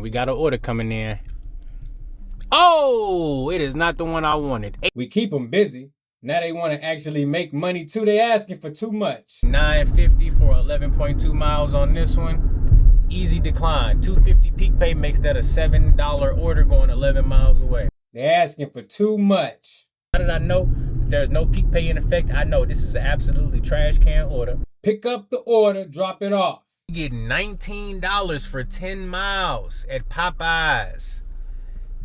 we got an order coming in. Oh, it is not the one I wanted. We keep them busy. Now they want to actually make money too. They asking for too much. $9.50 for 11.2 miles on this one. Easy decline. $2.50 peak pay makes that a $7 order going 11 miles away. They're asking for too much. How did I know there's no peak pay in effect? I know this is an absolutely trash can order. Pick up the order, drop it off. You get $19 for 10 miles at Popeyes.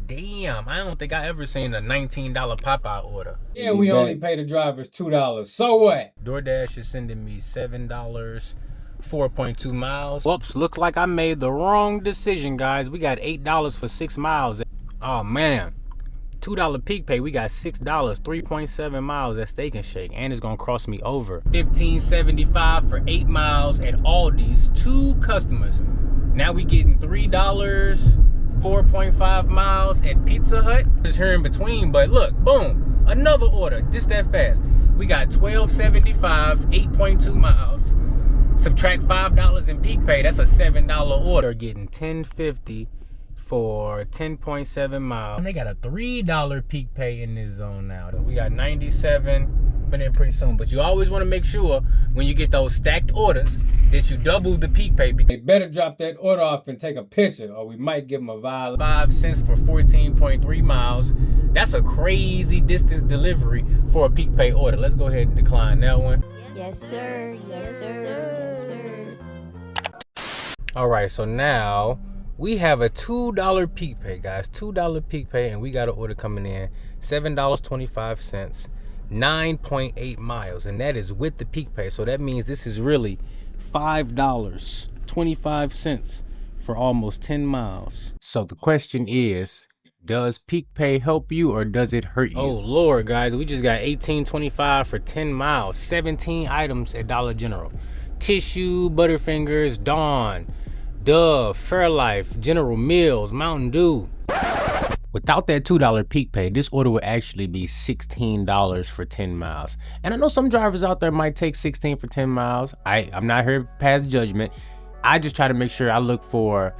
Damn, I don't think I ever seen a $19 Popeye order. Yeah, we only pay the drivers $2. So what? DoorDash is sending me $7, 4.2 miles. Whoops, looks like I made the wrong decision, guys. We got $8 for 6 miles. Oh, man. $2 peak pay, we got $6, 3.7 miles at Steak and Shake, and it's gonna cross me over. $15.75 for 8 miles at Aldi's, 2 customers. Now we getting $3, 4.5 miles at Pizza Hut. It's here in between, but look, boom, another order, just that fast. We got $12.75, 8.2 miles. Subtract $5 in peak pay, that's a $7 order. Getting $10.50 for 10.7 miles. And they got a $3 peak pay in this zone now. We got 97, but in pretty soon. But you always want to make sure when you get those stacked orders that you double the peak pay. They better drop that order off and take a picture, or we might give them a violation. 5 cents for 14.3 miles. That's a crazy distance delivery for a peak pay order. Let's go ahead and decline that one. Yes, sir. Yes, sir. Yes, sir. All right, so now we have a $2 peak pay, guys. $2 peak pay, and we got an order coming in. $7.25, 9.8 miles, and that is with the peak pay. So that means this is really $5.25 for almost 10 miles. So the question is, does peak pay help you or does it hurt you? Oh Lord, guys, we just got $18.25 for 10 miles, 17 items at Dollar General. Tissue, Butterfingers, Dawn, Dove, Fairlife, General Mills, Mountain Dew. Without that $2 peak pay, this order would actually be $16 for 10 miles. And I know some drivers out there might take 16 for 10 miles. I'm not here to pass judgment. I just try to make sure I look for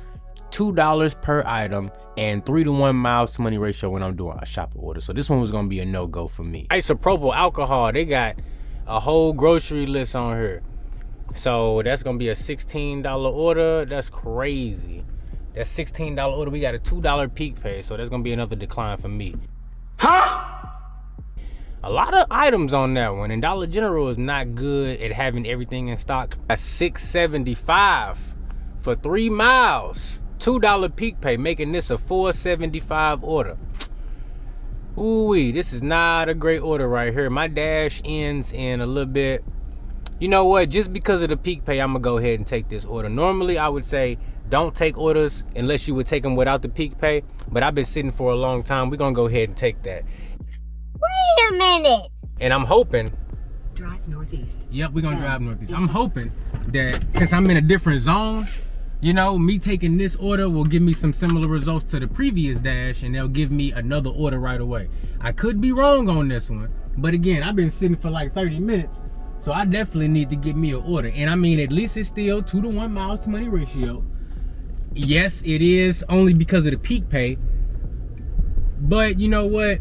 $2 per item and 3-to-1 miles to money ratio when I'm doing a shopper order. So this one was gonna be a no-go for me. Isopropyl alcohol, they got a whole grocery list on here. So that's gonna be a $16 order. That's crazy. That $16 order, we got a $2 peak pay, so that's gonna be another decline for me. Huh? A lot of items on that one, and Dollar General is not good at having everything in stock. That's $6.75 for 3 miles. $2 peak pay, making this a $4.75 order. Ooh-wee, this is not a great order right here. My dash ends in a little bit. You know what, just because of the peak pay, I'm gonna go ahead and take this order. Normally I would say don't take orders unless you would take them without the peak pay, but I've been sitting for a long time. We're gonna go ahead and take that. Wait a minute. And I'm hoping, drive northeast. Yep, we're gonna drive northeast. I'm hoping that since I'm in a different zone, you know, me taking this order will give me some similar results to the previous dash, and they'll give me another order right away. I could be wrong on this one, but again, I've been sitting for like 30 minutes. So I definitely need to get me an order. And I mean, at least it's still 2-to-1 miles to money ratio. Yes, it is only because of the peak pay. But you know what?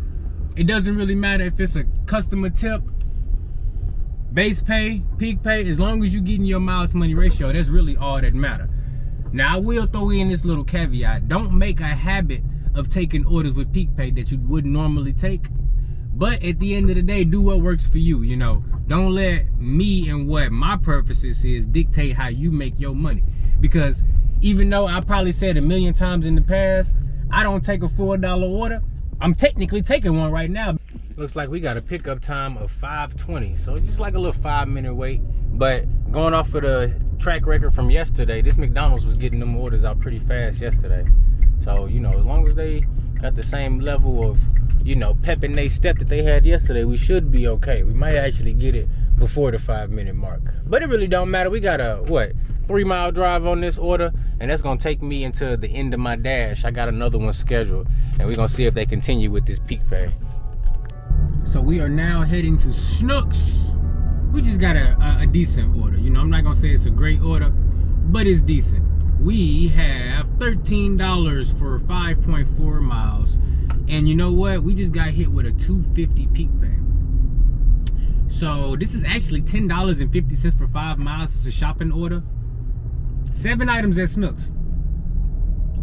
It doesn't really matter if it's a customer tip, base pay, peak pay. As long as you're getting your miles to money ratio, that's really all that matters. Now, I will throw in this little caveat. Don't make a habit of taking orders with peak pay that you wouldn't normally take. But at the end of the day, do what works for you, you know. Don't let me and what my purposes is dictate how you make your money. Because even though I probably said a million times in the past, I don't take a $4 order, I'm technically taking one right now. Looks like we got a pickup time of 5:20, so just like a little 5-minute wait. But going off of the track record from yesterday, this McDonald's was getting them orders out pretty fast yesterday. So, you know, as long as they got the same level of, you know, pep in their step that they had yesterday, we should be okay. We might actually get it before the 5-minute mark. But it really don't matter. We got a, 3-mile drive on this order, and that's gonna take me into the end of my dash. I got another one scheduled, and we're gonna see if they continue with this peak pay. So we are now heading to Schnucks. We just got a decent order. You know, I'm not gonna say it's a great order, but it's decent. we have $13 for 5.4 miles. And you know what? We just got hit with a $2.50 peak pay. So this is actually $10.50 for 5 miles. It's a shopping order. 7 items at Snooks.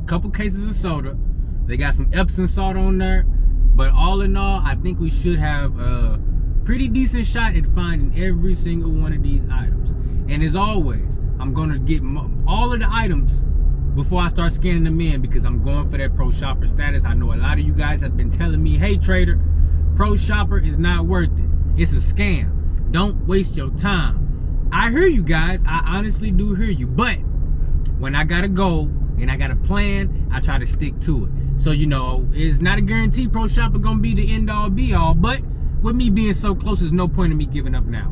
Couple cases of soda. They got some Epsom salt on there. But all in all, I think we should have a pretty decent shot at finding every single one of these items. And as always, I'm going to get all of the items before I start scanning them in, because I'm going for that pro shopper status. I know a lot of you guys have been telling me, hey trader, pro shopper is not worth it. It's a scam. Don't waste your time. I hear you guys. I honestly do hear you. But when I got a goal and I got a plan, I try to stick to it. So, you know, it's not a guarantee pro shopper gonna be the end all be all, but with me being so close, there's no point in me giving up now.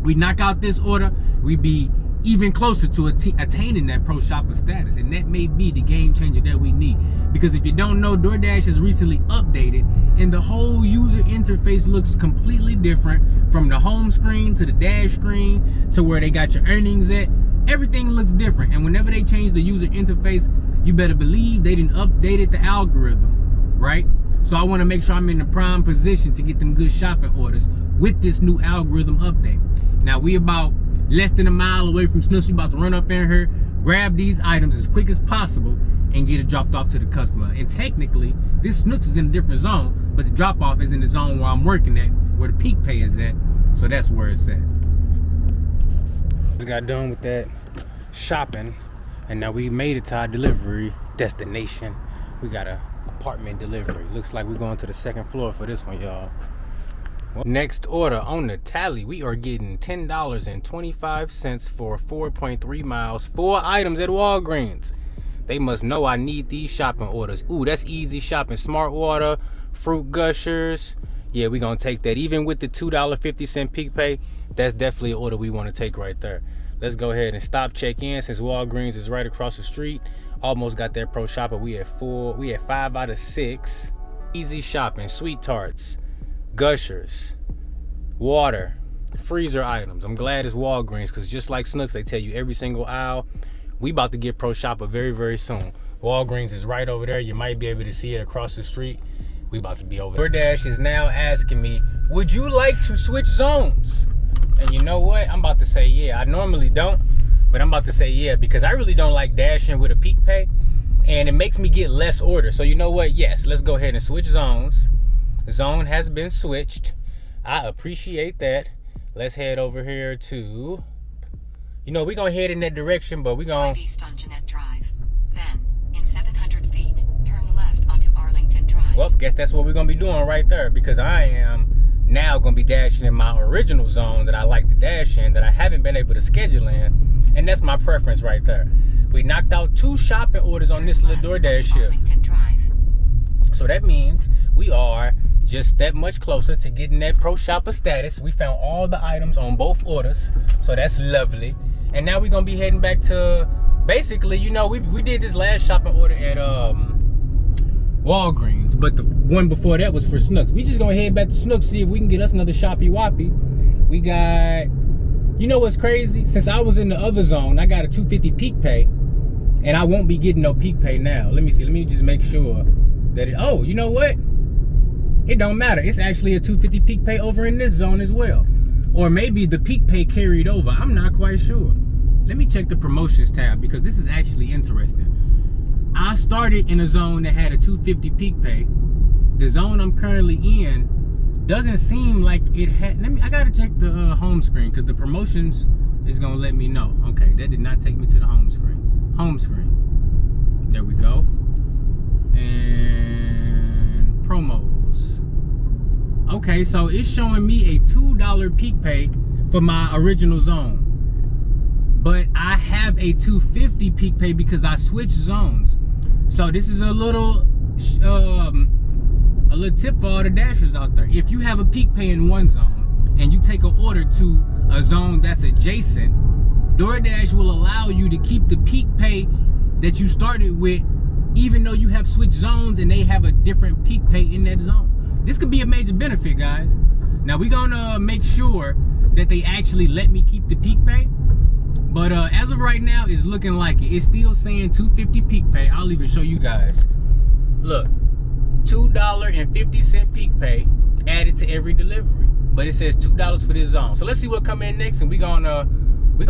We knock out this order, we be even closer to attaining that pro shopper status, and that may be the game changer that we need. Because if you don't know, DoorDash has recently updated, and the whole user interface looks completely different, from the home screen to the dash screen to where they got your earnings at. Everything looks different, and whenever they change the user interface, you better believe they didn't updated the algorithm, right? So I want to make sure I'm in the prime position to get them good shopping orders with this new algorithm update. Now we about less than a mile away from Snooks. We about to run up in here, grab these items as quick as possible, and get it dropped off to the customer. And technically, this Snooks is in a different zone, but the drop off is in the zone where I'm working at, where the peak pay is at. So that's where it's at. Just got done with that shopping, and now we made it to our delivery destination. We got a apartment delivery. Looks like we're going to the second floor for this one, y'all. Next order on the tally, we are getting $10.25 for 4.3 miles, 4 items at Walgreens. They must know I need these shopping orders. Ooh, that's easy shopping. Smart water, fruit gushers. Yeah, we're gonna take that. Even with the $2.50 peak pay, that's definitely an order we want to take right there. Let's go ahead and stop, check in, since Walgreens is right across the street. Almost got that pro shopper. We had 5 out of 6. Easy shopping, sweet tarts, gushers, water, freezer items. I'm glad it's Walgreens, because just like Snooks, they tell you every single aisle. We about to get pro shopper very, very soon. Walgreens is right over there. You might be able to see it across the street. We about to be over there. DoorDash is now asking me, would you like to switch zones? And you know what? I'm about to say yeah. I normally don't, but I'm about to say yeah, because I really don't like dashing with a peak pay, and it makes me get less orders. So you know what? Yes, let's go ahead and switch zones. Zone has been switched. I appreciate that. Let's head over here to, you know, we're gonna head in that direction, but we're gonna drive east on Jeanette Drive. Then, in 700 feet, turn left onto Arlington Drive. Well, guess that's what we're gonna be doing right there, because I am now gonna be dashing in my original zone that I like to dash in, that I haven't been able to schedule in, and that's my preference right there. We knocked out 2 shopping orders on this little DoorDash shift. So that means we are just that much closer to getting that pro shopper status. We found all the items on both orders, so that's lovely. And now we're gonna be heading back to, basically, you know, we did this last shopping order at Walgreens, but the one before that was for Snooks. We just gonna head back to Snooks, see if we can get us another shoppy woppy. We got, you know what's crazy? Since I was in the other zone, I got a $2.50 peak pay, and I won't be getting no peak pay now. Let me see. Let me just make sure that it, oh, you know what? It don't matter. It's actually a $2.50 peak pay over in this zone as well. Or maybe the peak pay carried over. I'm not quite sure. Let me check the promotions tab, because this is actually interesting. I started in a zone that had a $2.50 peak pay. The zone I'm currently in doesn't seem like it had. I gotta check the home screen, because the promotions is gonna let me know. Okay, that did not take me to the home screen. Home screen. There we go. And promos. Okay, so it's showing me a $2 peak pay for my original zone, but I have a $2.50 peak pay because I switched zones. So this is a little tip for all the dashers out there. If you have a peak pay in one zone and you take an order to a zone that's adjacent, DoorDash will allow you to keep the peak pay that you started with, even though you have switched zones and they have a different peak pay in that zone. This could be a major benefit, guys. Now we're gonna make sure that they actually let me keep the peak pay, But as of right now, it's looking like it. It's still saying $2.50 peak pay. I'll even show you guys. Look, $2.50 peak pay added to every delivery. But it says $2 for this zone. So let's see what come in next, and we're gonna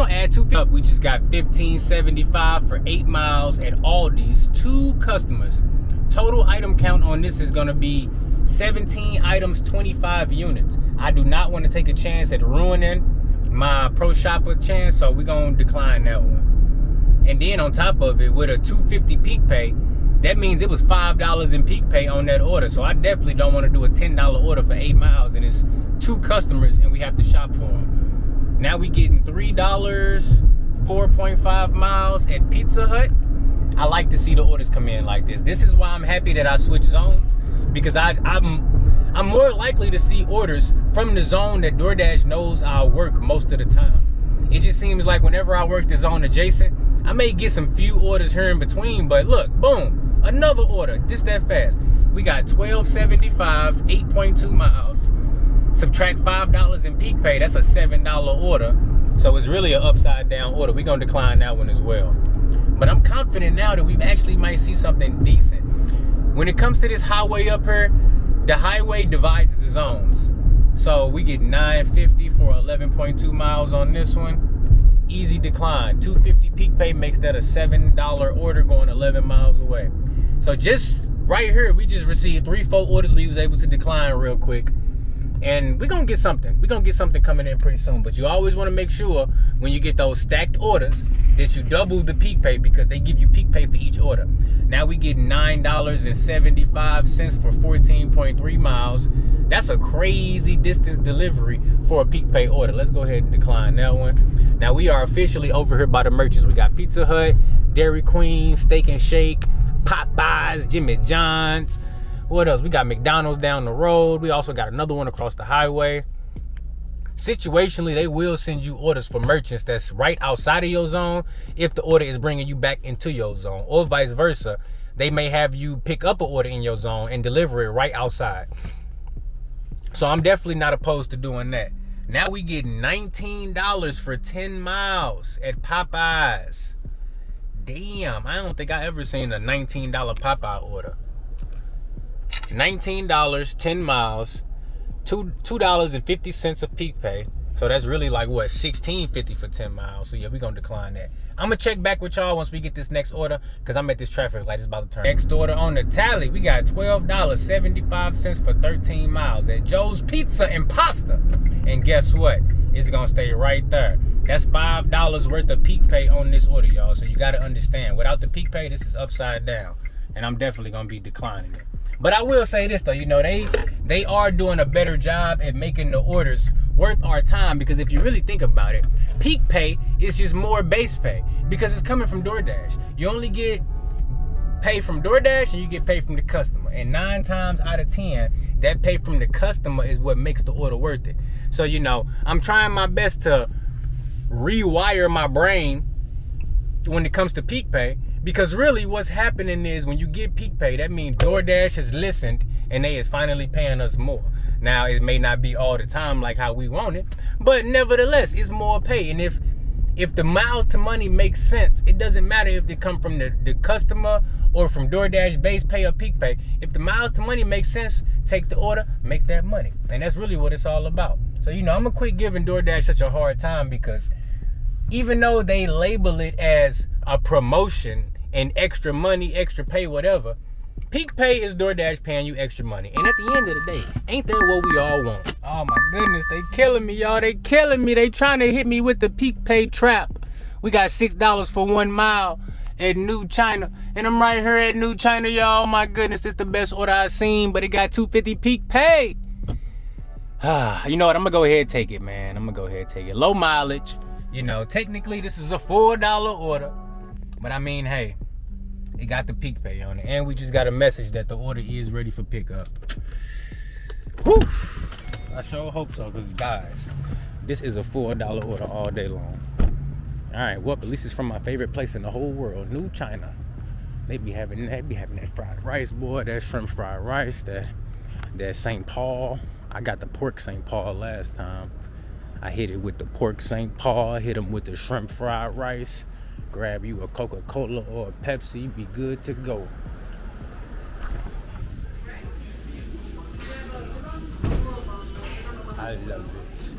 add $2.50 up. We just got $15.75 for 8 miles at Aldi's. 2 customers. Total item count on this is gonna be 17 items, 25 units. I do not want to take a chance at ruining my pro shopper chance, so we're gonna decline that one. And then on top of it, with a $2.50 peak pay, that means it was $5 in peak pay on that order. So I definitely don't want to do a $10 order for 8 miles and it's 2 customers and we have to shop for them. Now we getting $3, 4.5 miles at Pizza Hut. I like to see the orders come in like this. This is why I'm happy that I switched zones, because I'm more likely to see orders from the zone that DoorDash knows I'll work most of the time. It just seems like whenever I work the zone adjacent, I may get some few orders here in between, but look, boom, another order, just that fast. We got $12.75, 8.2 miles. Subtract $5 in peak pay, that's a $7 order. So it's really an upside down order. We're gonna decline that one as well. But I'm confident now that we actually might see something decent. When it comes to this highway up here, the highway divides the zones. So we get $9.50 for 11.2 miles on this one. Easy decline. $2.50 peak pay makes that a $7 order going 11 miles away. So just right here, we just received 3-4 orders we was able to decline real quick. And we're gonna get something. We're gonna get something coming in pretty soon. But you always want to make sure when you get those stacked orders that you double the peak pay, because they give you peak pay for each order. Now we get $9.75 for 14.3 miles. That's a crazy distance delivery for a peak pay order. Let's go ahead and decline that one. Now we are officially over here by the merchants. We got Pizza Hut, Dairy Queen, Steak and Shake, Popeyes, Jimmy John's. What else? We got McDonald's down the road. We also got another one across the highway. Situationally, they will send you orders for merchants that's right outside of your zone if the order is bringing you back into your zone, or vice versa. They may have you pick up an order in your zone and deliver it right outside. So I'm definitely not opposed to doing that. Now we get $19 for 10 miles at Popeyes. Damn, I don't think I ever seen a $19 Popeye order. $19, 10 miles, $2.50 of peak pay. So that's really like what, $16.50 for 10 miles. So yeah, we're gonna decline that. I'm gonna check back with y'all once we get this next order, because I'm at this traffic light. It's about to turn. Next order on the tally, we got $12.75 for 13 miles at Joe's Pizza and Pasta. And guess what? It's gonna stay right there. That's $5 worth of peak pay on this order, y'all. So you gotta understand, without the peak pay, this is upside down. And I'm definitely gonna be declining it. But I will say this though, you know, they are doing a better job at making the orders worth our time, because if you really think about it, peak pay is just more base pay because it's coming from DoorDash. You only get pay from DoorDash and you get paid from the customer. And 9 times out of 10, that pay from the customer is what makes the order worth it. So, you know, I'm trying my best to rewire my brain when it comes to peak pay. Because really what's happening is when you get peak pay, that means DoorDash has listened and they is finally paying us more. Now, it may not be all the time like how we want it, but nevertheless, it's more pay. And if the miles to money makes sense, it doesn't matter if they come from the customer or from DoorDash base pay or peak pay. If the miles to money makes sense, take the order, make that money. And that's really what it's all about. So, you know, I'm gonna quit giving DoorDash such a hard time, because even though they label it as a promotion and extra money, extra pay, whatever, peak pay is DoorDash paying you extra money. And at the end of the day, ain't that what we all want? Oh my goodness, they killing me, y'all. They killing me. They trying to hit me with the peak pay trap. We got $6 for 1 mile at New China. And I'm right here at New China, y'all. Oh my goodness, it's the best order I've seen, but it got $2.50 peak pay. You know what? I'm gonna go ahead and take it, man. I'm gonna go ahead and take it. Low mileage. You know, technically this is a $4 order. But I mean, hey, it got the peak pay on it. And we just got a message that the order is ready for pickup. Whew. I sure hope so, because guys, this is a $4 order all day long. All right, well, at least it's from my favorite place in the whole world, New China. They be having that fried rice, boy, that shrimp fried rice, that St. Paul. I got the pork St. Paul last time. I hit it with the pork St. Paul, hit them with the shrimp fried rice, grab you a Coca-Cola or a Pepsi, be good to go. I love it.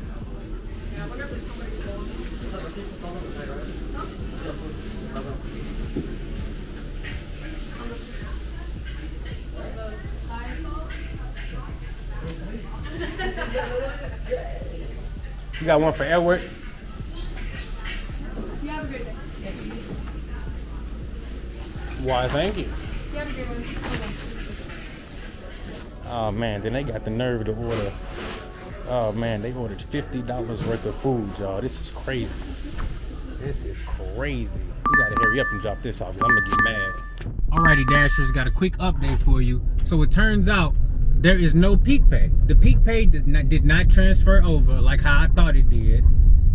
You got one for Edward? You have a good day. Why, thank you. You have a good one. Oh man, then they got the nerve to order. Oh man, they ordered $50 worth of food, y'all. This is crazy. This is crazy. You gotta hurry up and drop this off, 'cause I'm gonna get mad. Alrighty, Dashers, got a quick update for you. So it turns out there is no peak pay. The peak pay did not transfer over like how I thought it did.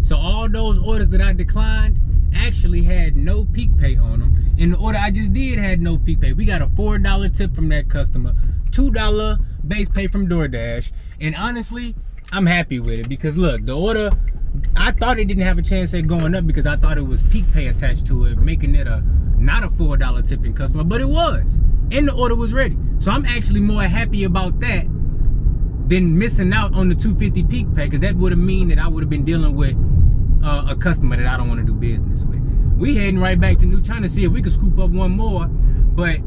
So all those orders that I declined actually had no peak pay on them. And the order I just did had no peak pay. We got a $4 tip from that customer, $2 base pay from Doordash. And honestly, I'm happy with it because look, the order, I thought it didn't have a chance at going up because I thought it was peak pay attached to it, making it not a $4 tipping customer, but it was. And the order was ready. So I'm actually more happy about that than missing out on the $250 peak pay, because that would have mean that I would have been dealing with a customer that I don't want to do business with. We heading right back to New China to see if we can scoop up one more, but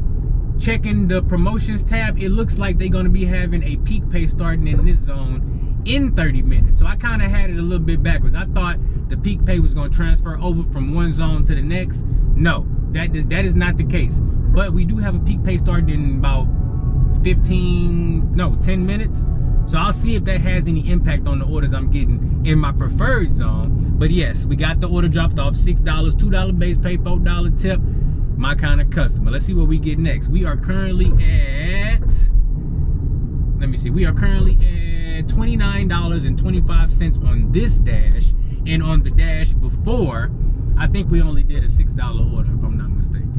checking the promotions tab, it looks like they're going to be having a peak pay starting in this zone in 30 minutes. So I kind of had it a little bit backwards. I thought the peak pay was going to transfer over from one zone to the next. No, that is not the case. But we do have a peak pay starting in about 10 minutes. So I'll see if that has any impact on the orders I'm getting in my preferred zone. But yes, we got the order dropped off, $6, $2 base pay, $4 tip. My kind of customer. Let's see what we get next. We are currently at, let me see, we are currently at $29.25 on this dash. And on the dash before, I think we only did a $6 order, if I'm not mistaken.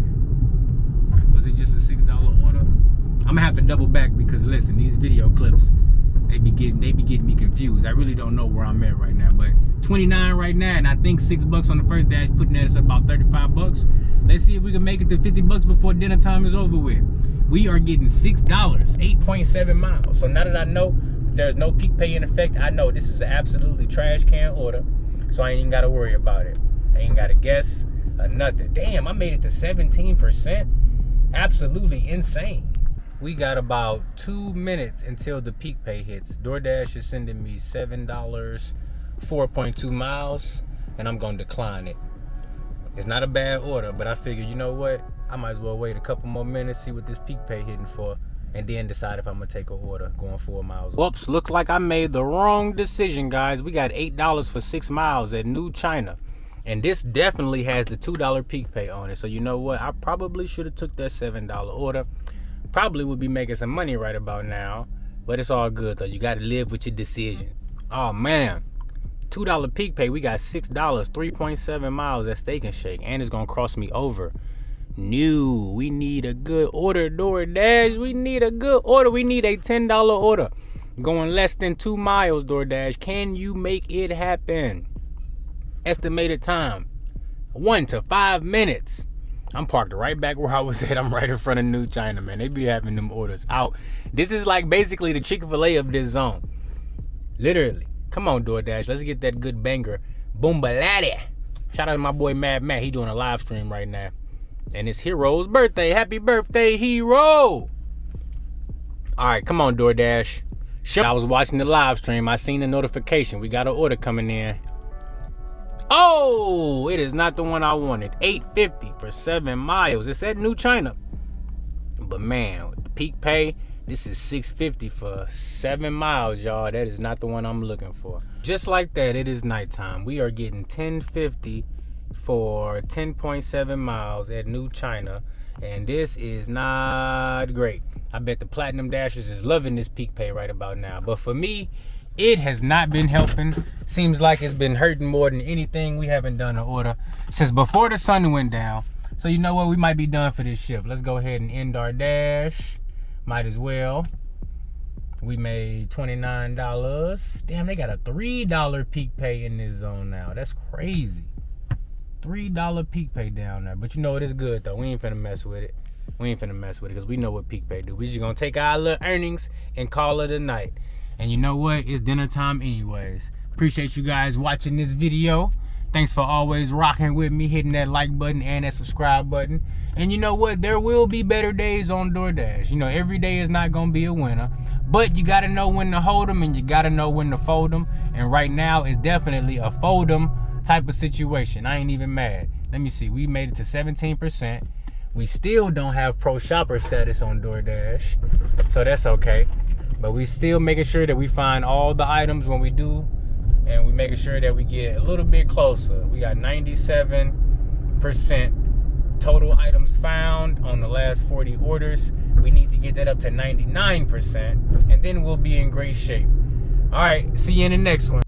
Was it just a $6 order? I'm gonna have to double back because listen, these video clips, they be getting me confused. I really don't know where I'm at right now, but 29 right now, and I think $6 on the first dash, putting that at about 35 bucks. Let's see if we can make it to 50 bucks before dinner time is over with. We are getting $6, 8.7 miles. So now that I know there's no peak pay in effect, I know this is an absolutely trash can order. So I ain't even gotta worry about it. I ain't gotta guess or nothing. Damn, I made it to 17%. Absolutely insane. We got about 2 minutes until the peak pay hits. DoorDash is sending me $7, 4.2 miles, and I'm gonna decline it. It's not a bad order, but I figure, you know what? I might as well wait a couple more minutes, see what this peak pay hitting for, and then decide if I'm gonna take an order going 4 miles. Whoops, looks like I made the wrong decision, guys. We got $8 for 6 miles at New China. And this definitely has the $2 peak pay on it. So you know what? I probably should have took that $7 order. Probably would be making some money right about now. But it's all good though. You gotta live with your decision. Oh man. $2 peak pay. We got $6, 3.7 miles at Steak and Shake. And it's gonna cross me over. No, we need a good order, DoorDash. We need a good order. We need a $10 order. Going less than 2 miles, DoorDash. Can you make it happen? Estimated time 1 to 5 minutes. I'm parked right back where I was at. I'm right in front of New China, man. They be having them orders out. This is like basically the Chick-fil-A of this zone. Literally. Come on, DoorDash. Let's get that good banger. Boombalatti. Shout out to my boy Mad Matt. He doing a live stream right now. And it's Hero's birthday. Happy birthday, Hero. Alright, come on, DoorDash. I was watching the live stream. I seen the notification. We got an order coming in. Oh, it is not the one I wanted. $8.50 for 7 miles. It's at New China. But man, with the peak pay, this is $6.50 for 7 miles, y'all. That is not the one I'm looking for. Just like that, it is nighttime. We are getting $10.50 for 10.7 miles at New China. And this is not great. I bet the Platinum Dashers is loving this peak pay right about now. But for me, it has not been helping. Seems like it's been hurting more than anything. We haven't done an order since before the sun went down. So you know what? We might be done for this shift. Let's go ahead and end our dash. Might as well. We made $29. Damn, they got a $3 peak pay in this zone now. That's crazy. $3 peak pay down there. But you know it is good though. We ain't finna mess with it. Because we know what peak pay do. We just gonna take our little earnings and call it a night. And you know what? It's dinner time anyways. Appreciate you guys watching this video. Thanks for always rocking with me, hitting that like button and that subscribe button. And you know what? There will be better days on DoorDash. You know, every day is not going to be a winner. But you got to know when to hold them and you got to know when to fold them. And right now is definitely a fold them type of situation. I ain't even mad. Let me see. We made it to 17%. We still don't have pro shopper status on DoorDash. So that's okay. But we still making sure that we find all the items when we do. And we making sure that we get a little bit closer. We got 97% total items found on the last 40 orders. We need to get that up to 99%, and then we'll be in great shape. All right, see you in the next one.